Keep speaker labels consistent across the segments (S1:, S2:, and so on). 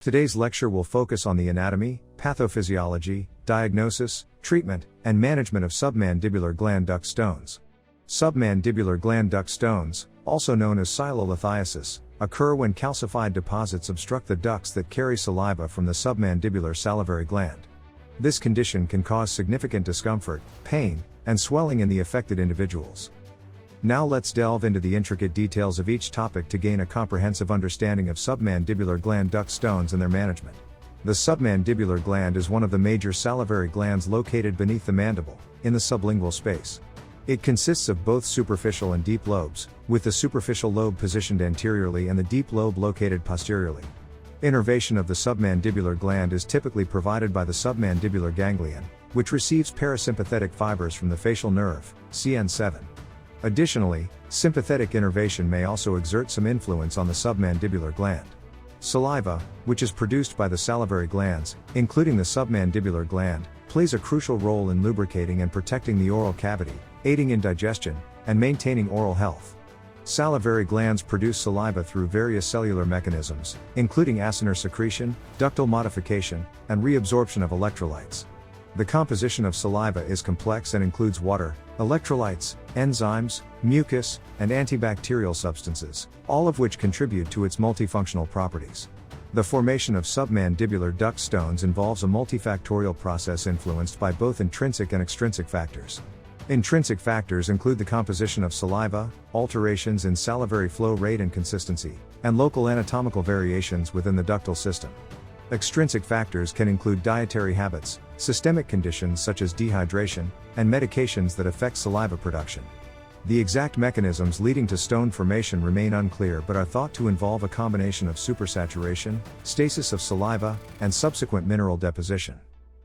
S1: Today's lecture will focus on the anatomy, pathophysiology, diagnosis, treatment, and management of submandibular gland duct stones. Submandibular gland duct stones, also known as silolithiasis, occur when calcified deposits obstruct the ducts that carry saliva from the submandibular salivary gland. This condition can cause significant discomfort, pain, and swelling in the affected individuals. Now let's delve into the intricate details of each topic to gain a comprehensive understanding of submandibular gland duct stones and their management. The submandibular gland is one of the major salivary glands located beneath the mandible, in the sublingual space. It consists of both superficial and deep lobes, with the superficial lobe positioned anteriorly and the deep lobe located posteriorly. Innervation of the submandibular gland is typically provided by the submandibular ganglion, which receives parasympathetic fibers from the facial nerve, CN7. Additionally, sympathetic innervation may also exert some influence on the submandibular gland. Saliva, which is produced by the salivary glands, including the submandibular gland, plays a crucial role in lubricating and protecting the oral cavity, aiding in digestion, and maintaining oral health. Salivary glands produce saliva through various cellular mechanisms, including acinar secretion, ductal modification, and reabsorption of electrolytes. The composition of saliva is complex and includes water, electrolytes, enzymes, mucus, and antibacterial substances, all of which contribute to its multifunctional properties. The formation of submandibular duct stones involves a multifactorial process influenced by both intrinsic and extrinsic factors. Intrinsic factors include the composition of saliva, alterations in salivary flow rate and consistency, and local anatomical variations within the ductal system. Extrinsic factors can include dietary habits, systemic conditions such as dehydration, and medications that affect saliva production. The exact mechanisms leading to stone formation remain unclear but are thought to involve a combination of supersaturation, stasis of saliva, and subsequent mineral deposition.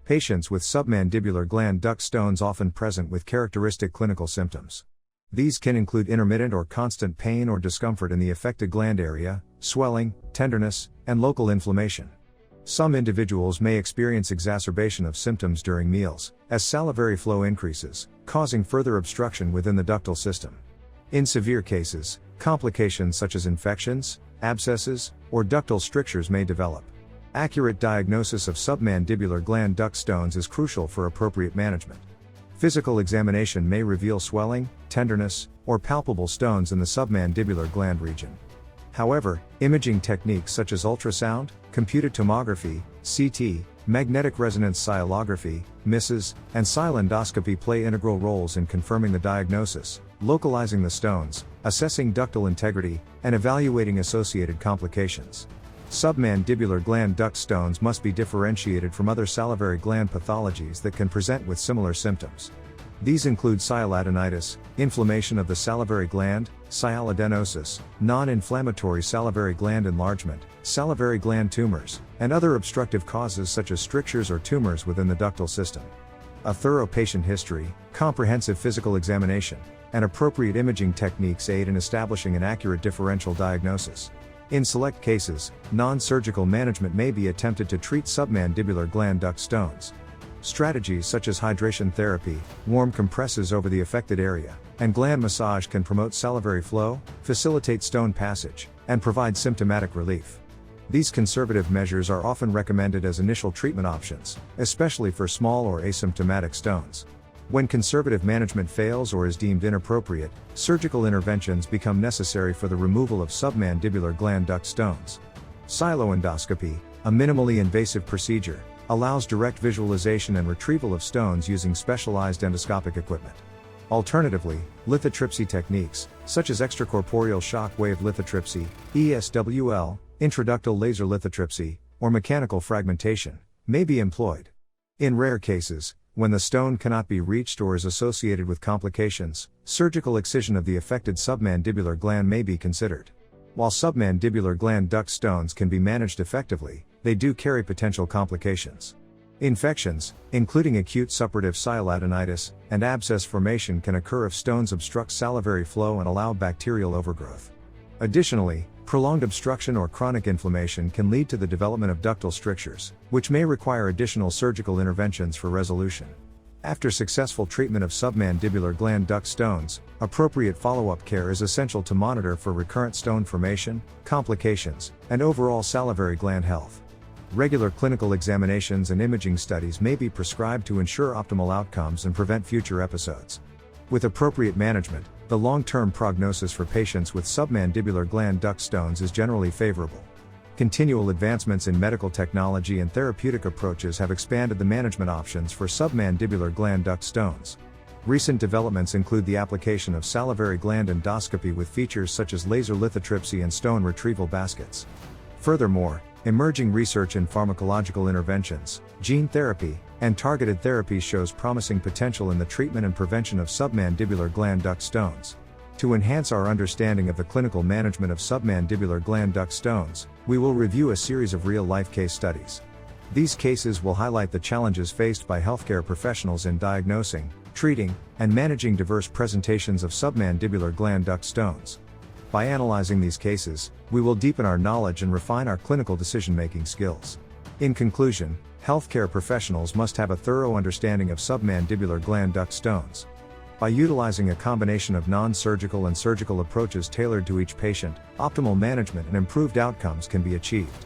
S1: Patients with submandibular gland duct stones often present with characteristic clinical symptoms. These can include intermittent or constant pain or discomfort in the affected gland area, swelling, tenderness, and local inflammation. Some individuals may experience exacerbation of symptoms during meals, as salivary flow increases, causing further obstruction within the ductal system. In severe cases, complications such as infections, abscesses, or ductal strictures may develop. Accurate diagnosis of submandibular gland duct stones is crucial for appropriate management. Physical examination may reveal swelling, tenderness, or palpable stones in the submandibular gland region. However, imaging techniques such as ultrasound, computed tomography, CT, magnetic resonance scilography, MISS, and silendoscopy play integral roles in confirming the diagnosis, localizing the stones, assessing ductal integrity, and evaluating associated complications. Submandibular gland duct stones must be differentiated from other salivary gland pathologies that can present with similar symptoms. These include sialadenitis, inflammation of the salivary gland, sialadenosis, non-inflammatory salivary gland enlargement, salivary gland tumors, and other obstructive causes such as strictures or tumors within the ductal system. A thorough patient history, comprehensive physical examination, and appropriate imaging techniques aid in establishing an accurate differential diagnosis. In select cases, non-surgical management may be attempted to treat submandibular gland duct stones. Strategies such as hydration therapy, warm compresses over the affected area, and gland massage can promote salivary flow, facilitate stone passage, and provide symptomatic relief. These conservative measures are often recommended as initial treatment options, especially for small or asymptomatic stones. When conservative management fails or is deemed inappropriate, surgical interventions become necessary for the removal of submandibular gland duct stones. Siloendoscopy, a minimally invasive procedure, allows direct visualization and retrieval of stones using specialized endoscopic equipment. Alternatively, lithotripsy techniques, such as extracorporeal shock wave lithotripsy, ESWL, intraductal laser lithotripsy, or mechanical fragmentation, may be employed. In rare cases, when the stone cannot be reached or is associated with complications, surgical excision of the affected submandibular gland may be considered. While submandibular gland duct stones can be managed effectively, they do carry potential complications. Infections, including acute suppurative sialadenitis, and abscess formation can occur if stones obstruct salivary flow and allow bacterial overgrowth. Additionally, prolonged obstruction or chronic inflammation can lead to the development of ductal strictures, which may require additional surgical interventions for resolution. After successful treatment of submandibular gland duct stones, appropriate follow-up care is essential to monitor for recurrent stone formation, complications, and overall salivary gland health. Regular clinical examinations and imaging studies may be prescribed to ensure optimal outcomes and prevent future episodes. With appropriate management, the long-term prognosis for patients with submandibular gland duct stones is generally favorable. Continual advancements in medical technology and therapeutic approaches have expanded the management options for submandibular gland duct stones. Recent developments include the application of salivary gland endoscopy with features such as laser lithotripsy and stone retrieval baskets. Furthermore, emerging research in pharmacological interventions, gene therapy, and targeted therapy shows promising potential in the treatment and prevention of submandibular gland duct stones. To enhance our understanding of the clinical management of submandibular gland duct stones, we will review a series of real-life case studies. These cases will highlight the challenges faced by healthcare professionals in diagnosing, treating, and managing diverse presentations of submandibular gland duct stones. By analyzing these cases, we will deepen our knowledge and refine our clinical decision-making skills. In conclusion, healthcare professionals must have a thorough understanding of submandibular gland duct stones. By utilizing a combination of non-surgical and surgical approaches tailored to each patient, optimal management and improved outcomes can be achieved.